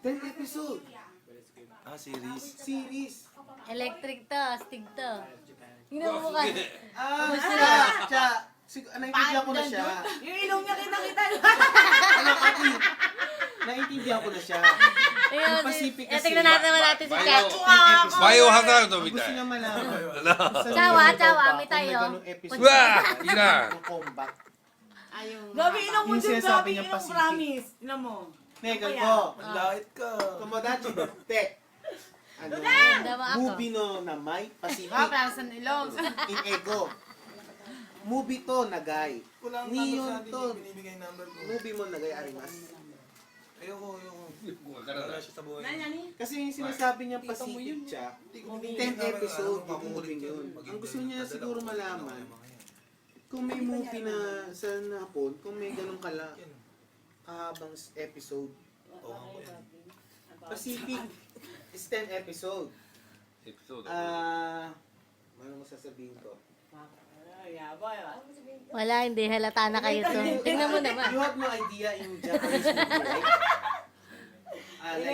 10 episode. Ah, series. Series. Electric to, stig to. Tingnan mo mukha. Naintindihan ko na siya. Yung ilong niya kita-kita. Ano, Aki? Naintindihan ko na siya. Yung Pacific kasi. Tingnan natin si Kat. 10 episode. バイオハザードみ Gusto たい。 niya malaman. Chawa, chawa, may tayo. うわいいな。 Combat. Gabi ilong mo Yung dun, sinasabi gabi niya ilong Pacific. promise. Tingnan mo. Negal Kaya. ko. Lait ka. Tomodachi te. Ano? Dama ako. Movie no na may Pacific. Plaza ng ilong. In ego. Movie to nagay. Walang Niyon number sa atin, to. binibigay number ko. Movie mo nagay arimas. Ayoko. Wala siya sa buhay. Kasi yung sinasabi niya Pacific siya, 10 episode yung movie yun. Ang gusto niya siguro malaman, kung may movie na sa Napon, kung may ganun kahabang episode. Pacific is 10 episode. エピソード。 Ano mo sasabihin ko? Wala, hindi. Halata na kayo to. Tingnan mo naman. You have no idea in Japanese movie, right?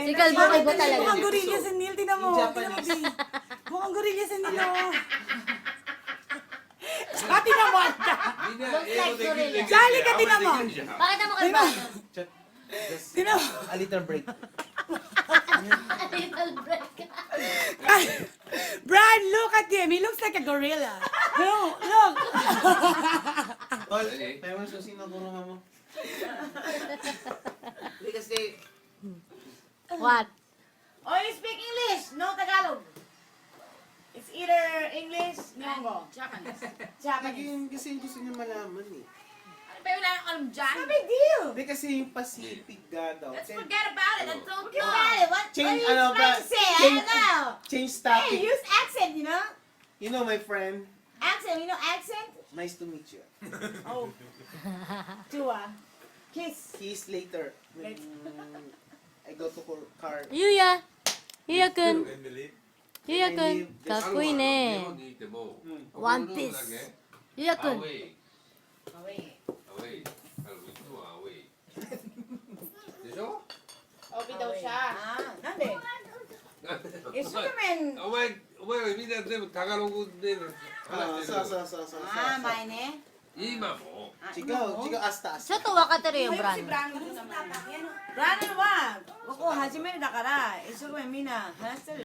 Si Calvo Calvo talaga. Mukhang gorilla si Neil. Tingnan mo. In Tingnan mo, Japanese. Bi. Mukhang gorilla si Neil. Oh. Saka tingnan mo. みんな英語できるできる。 Sali ka, tingnan mo. じゃん。 Pakita mo Calvo. Tingnan mo. A little break. Little break. Brad, look at him. He looks like a gorilla. Look. Tol, tayo mo susi na kurungan mo. Hindi kasi, What? Oh, you speak English, no Tagalog. It's either English, Nyongo. Japanese. kasi gusto niya malaman eh. Pero wala nang alam dyan. No big deal. Hindi kasi yung Pacific daw. Let's forget about it. Don't Oh. about it. What Change, are you ano, trying to say? I don't know. Change Hey, topic. use accent, you know? You know my friend, Accent, you know accent? nice to meet you. Oh. Tua. Kiss. Kiss later. I go to car. Yuya. Yuya-kun. Emily. Yuya-kun. かっこいい日ね。本にいても、ワンピース。アウYuya-kun. ェイ。 Away. アウェイ。いつもアウェイ。でしょ Obi daw siya. Ah, nande? Eh, お Superman. 前らみんな全部タガログで話してる。そう。Ah, may ne? 今も。 Chigaw, asta. ちょっと分かってるよ、ブラン。 Brandon は、ここ初めてだから、一生懸命みんな話してる。